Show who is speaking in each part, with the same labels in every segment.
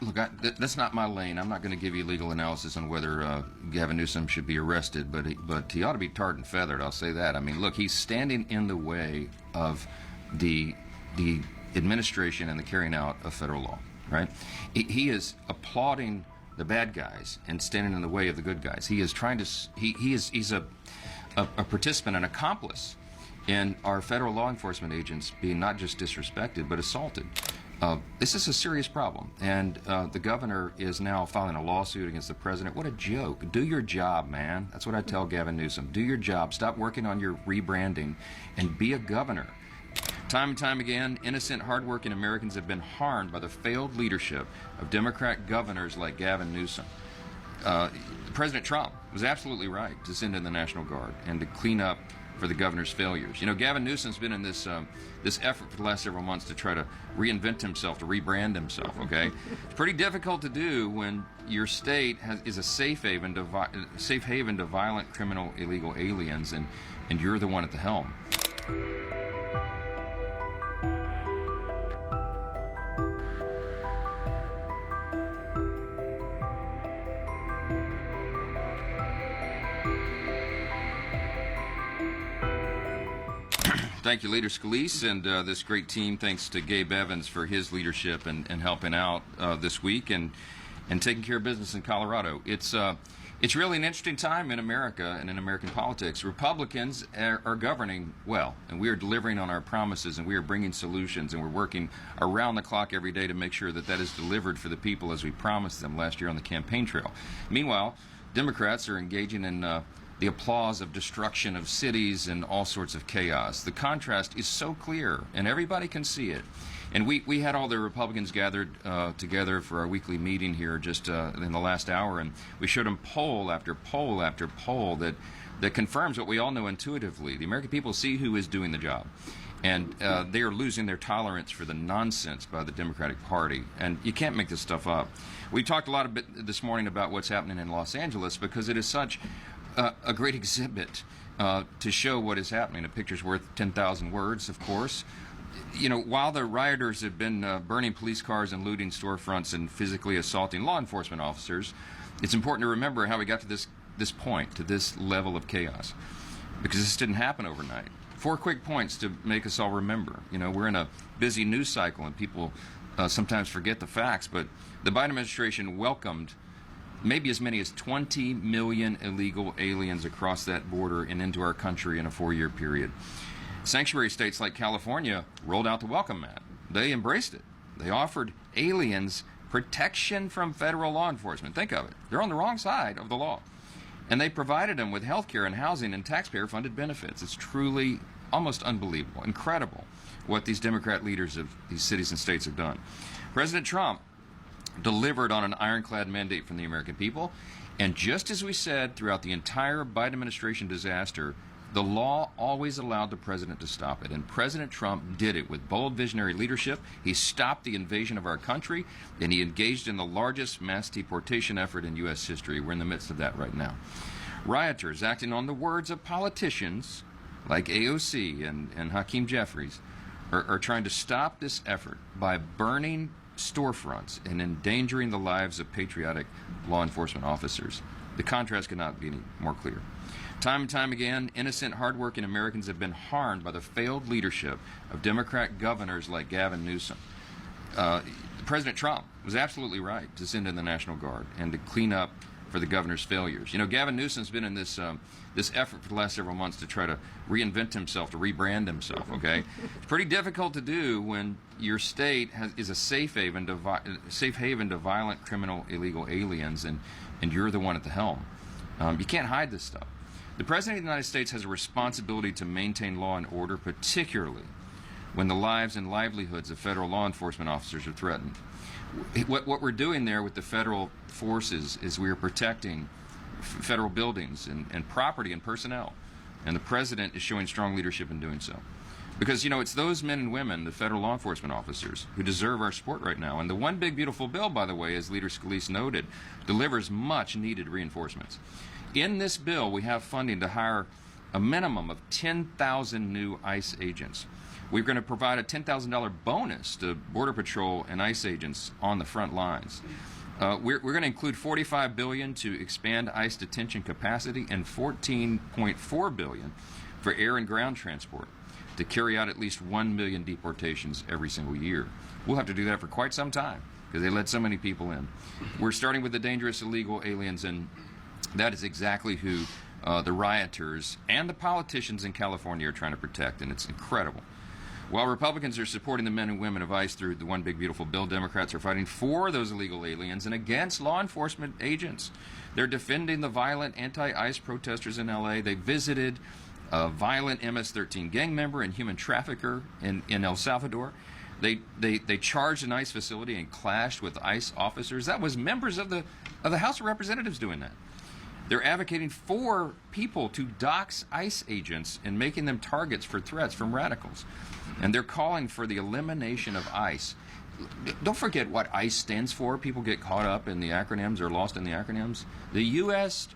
Speaker 1: Look, that's not my lane. I'm not going to give you legal analysis on whether Gavin Newsom should be arrested, but he ought to be tarred and feathered. I'll say that. I mean, look, he's standing in the way of the administration and the carrying out of federal law. Right? He is applauding the bad guys and standing in the way of the good guys. He is trying to. He's a participant, an accomplice in our federal law enforcement agents being not just disrespected but assaulted. This is a serious problem, and the governor is now filing a lawsuit against the president. What a joke. Do your job, man. That's what I tell Gavin Newsom. Do your job. Stop working on your rebranding and be a governor. Time and time again, innocent, hardworking Americans have been harmed by the failed leadership of Democrat governors like Gavin Newsom. President Trump was absolutely right to send in the National Guard and to clean up for the governor's failures. You know, Gavin Newsom's been in this effort for the last several months to try to reinvent himself, to rebrand himself, okay? It's pretty difficult to do when your state is a safe haven to violent, criminal, illegal aliens, and you're the one at the helm. Thank you, Leader Scalise, and this great team. Thanks to Gabe Evans for his leadership and helping out this week and taking care of business in Colorado. It's really an interesting time in America and in American politics. Republicans are governing well, and we are delivering on our promises, and we are bringing solutions, and we're working around the clock every day to make sure that that is delivered for the people as we promised them last year on the campaign trail. Meanwhile, Democrats are engaging in the applause of destruction of cities and all sorts of chaos. The contrast is so clear, and everybody can see it. And we had all the Republicans gathered together for our weekly meeting here just in the last hour, and we showed them poll after poll after poll that confirms what we all know intuitively. The American people see who is doing the job, and they are losing their tolerance for the nonsense by the Democratic Party. And you can't make this stuff up. We talked a lot a bit this morning about what's happening in Los Angeles because it is such a great exhibit to show what is happening. A picture's worth 10,000 words, of course. You know, while the rioters have been burning police cars and looting storefronts and physically assaulting law enforcement officers, it's important to remember how we got to this point, to this level of chaos, because this didn't happen overnight. 4 quick points to make us all remember. You know, we're in a busy news cycle, and people sometimes forget the facts, but the Biden administration welcomed maybe as many as 20 million illegal aliens across that border and into our country in a 4-year period. Sanctuary states like California rolled out the welcome mat. They embraced it. They offered aliens protection from federal law enforcement. Think of it. They're on the wrong side of the law. And they provided them with health care and housing and taxpayer-funded benefits. It's truly almost unbelievable, incredible what these Democrat leaders of these cities and states have done. President Trump delivered on an ironclad mandate from the American people, and just as we said throughout the entire Biden administration disaster, the law always allowed the president to stop it, and President Trump did it with bold visionary leadership. He stopped the invasion of our country, and he engaged in the largest mass deportation effort in U.S. history. We're in the midst of that right now. Rioters, acting on the words of politicians like AOC and Hakeem Jeffries, are trying to stop this effort by burning storefronts and endangering the lives of patriotic law enforcement officers. The contrast could not be any more clear. Time and time again, innocent, hardworking Americans have been harmed by the failed leadership of Democrat governors like Gavin Newsom. President Trump was absolutely right to send in the National Guard and to clean up for the governor's failures. You know, Gavin Newsom's been in this effort for the last several months to try to reinvent himself, to rebrand himself, okay? It's pretty difficult to do when your state is a safe haven to violent, criminal, illegal aliens, and you're the one at the helm. You can't hide this stuff. The President of the United States has a responsibility to maintain law and order, particularly when the lives and livelihoods of federal law enforcement officers are threatened. What we're doing there with the federal forces is we are protecting federal buildings and property and personnel, and the President is showing strong leadership in doing so. Because, you know, it's those men and women, the federal law enforcement officers, who deserve our support right now. And the One Big Beautiful Bill, by the way, as Leader Scalise noted, delivers much-needed reinforcements. In this bill, we have funding to hire a minimum of 10,000 new ICE agents. We're going to provide a $10,000 bonus to Border Patrol and ICE agents on the front lines. We're going to include $45 billion to expand ICE detention capacity and $14.4 billion for air and ground transport to carry out at least 1 million deportations every single year. We'll have to do that for quite some time because they let so many people in. We're starting with the dangerous illegal aliens, and that is exactly who the rioters and the politicians in California are trying to protect, and it's incredible. While Republicans are supporting the men and women of ICE through the One Big Beautiful Bill, Democrats are fighting for those illegal aliens and against law enforcement agents. They're defending the violent anti-ICE protesters in L.A. They visited a violent MS-13 gang member and human trafficker in El Salvador. They charged an ICE facility and clashed with ICE officers. That was members of the House of Representatives doing that. They're advocating for people to dox ICE agents and making them targets for threats from radicals. And they're calling for the elimination of ICE. Don't forget what ICE stands for. People get caught up in the acronyms or lost in the acronyms. The U.S.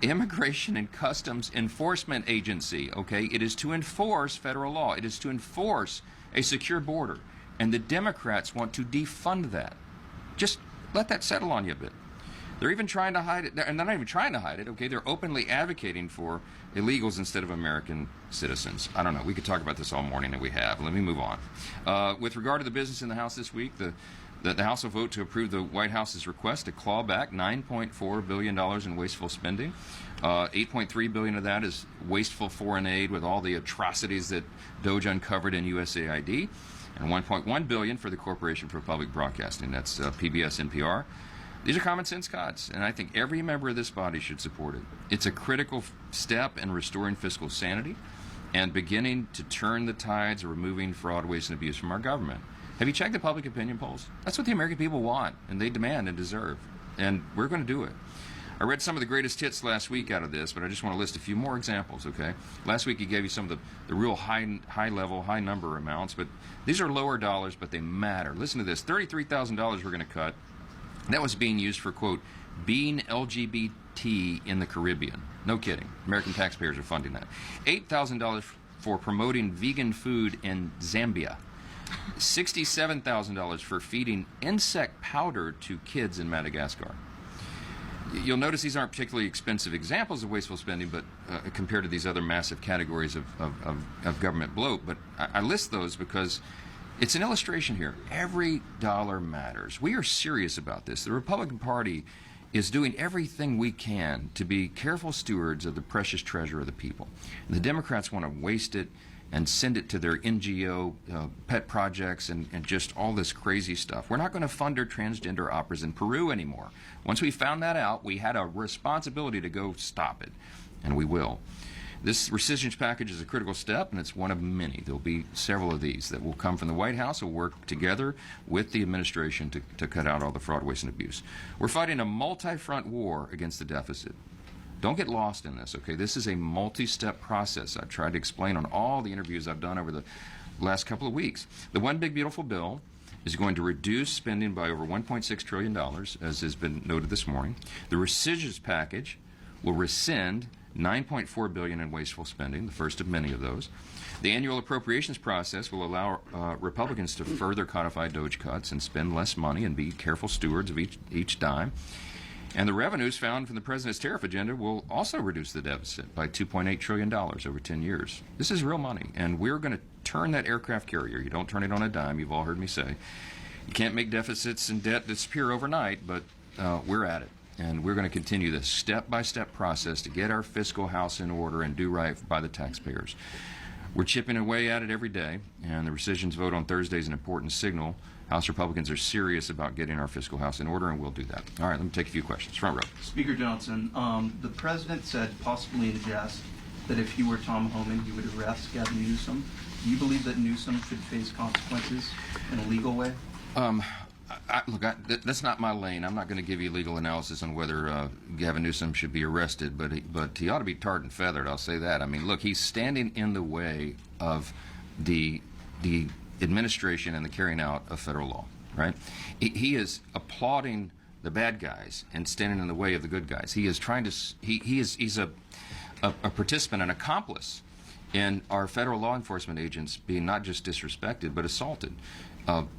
Speaker 1: Immigration and Customs Enforcement Agency, okay? It is to enforce federal law. It is to enforce a secure border. And the Democrats want to defund that. Just let that settle on you a bit. They're even trying to hide it, and they're not even trying to hide it, okay? They're openly advocating for illegals instead of American citizens. I don't know. We could talk about this all morning, and we have. Let me move on. With regard to the business in the House this week, the House will vote to approve the White House's request to claw back $9.4 billion in wasteful spending. $8.3 billion of that is wasteful foreign aid with all the atrocities that DOJ uncovered in USAID, and $1.1 billion for the Corporation for Public Broadcasting. That's PBS, NPR. These are common sense cuts, and I think every member of this body should support it. It's a critical step in restoring fiscal sanity and beginning to turn the tides of removing fraud, waste, and abuse from our government. Have you checked the public opinion polls? That's what the American people want, and they demand and deserve, and we're going to do it. I read some of the greatest hits last week out of this, but I just want to list a few more examples, okay? Last week he gave you some of the real high-level, high-number amounts, but these are lower dollars, but they matter. Listen to this. $33,000 we're going to cut. That was being used for, quote, being LGBT in the Caribbean. No kidding. American taxpayers are funding that. $8,000 for promoting vegan food in Zambia. $67,000 for feeding insect powder to kids in Madagascar. You'll notice these aren't particularly expensive examples of wasteful spending, but compared to these other massive categories of government bloat. But I list those because it's an illustration here. Every dollar matters. We are serious about this. The Republican Party is doing everything we can to be careful stewards of the precious treasure of the people. And the Democrats want to waste it and send it to their NGO pet projects and just all this crazy stuff. We're not going to fund our transgender operas in Peru anymore. Once we found that out, we had a responsibility to go stop it, and we will. This rescission package is a critical step, and it's one of many. There will be several of these that will come from the White House. We'll work together with the administration to cut out all the fraud, waste, and abuse. We're fighting a multi-front war against the deficit. Don't get lost in this, okay? This is a multi-step process. I've tried to explain on all the interviews I've done over the last couple of weeks. The One Big Beautiful Bill is going to reduce spending by over $1.6 trillion, as has been noted this morning. The rescission package will rescind $9.4 billion in wasteful spending, the first of many of those. The annual appropriations process will allow Republicans to further codify DOJ cuts and spend less money and be careful stewards of each dime. And the revenues found from the president's tariff agenda will also reduce the deficit by $2.8 trillion over 10 years. This is real money, and we're going to turn that aircraft carrier. You don't turn it on a dime, you've all heard me say. You can't make deficits and debt disappear overnight, but we're at it. And we're going to continue this step-by-step process to get our fiscal house in order and do right by the taxpayers. We're chipping away at it every day, and the rescissions vote on Thursday is an important signal. House Republicans are serious about getting our fiscal house in order, and we'll do that. All right, let me take a few questions. Front row.
Speaker 2: Speaker Johnson, the president said, possibly in jest, that if he were Tom Homan, he would arrest Gavin Newsom. Do you believe that Newsom should face consequences in a legal way?
Speaker 1: Look, that's not my lane. I'm not going to give you legal analysis on whether Gavin Newsom should be arrested, but he ought to be tarred and feathered, I'll say that. I mean, look, he's standing in the way of the administration and the carrying out of federal law, right? He is applauding the bad guys and standing in the way of the good guys. He is trying to, he's a participant, an accomplice and our federal law enforcement agents being not just disrespected but assaulted.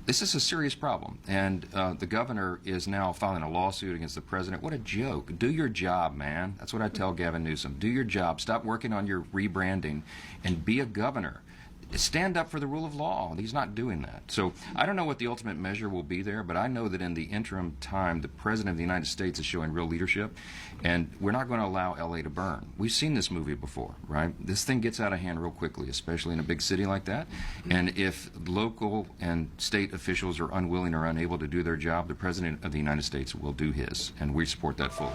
Speaker 1: This is a serious problem, and the governor is now filing a lawsuit against the president. What a joke. Do your job, man. That's what I tell Gavin Newsom. Do your job. Stop working on your rebranding and be a governor. Stand up for the rule of law. He's not doing that. So I don't know what the ultimate measure will be there, but I know that in the interim time, the President of the United States is showing real leadership, and we're not going to allow L.A. to burn. We've seen this movie before, right? This thing gets out of hand real quickly, especially in a big city like that. And if local and state officials are unwilling or unable to do their job, the President of the United States will do his, and we support that fully.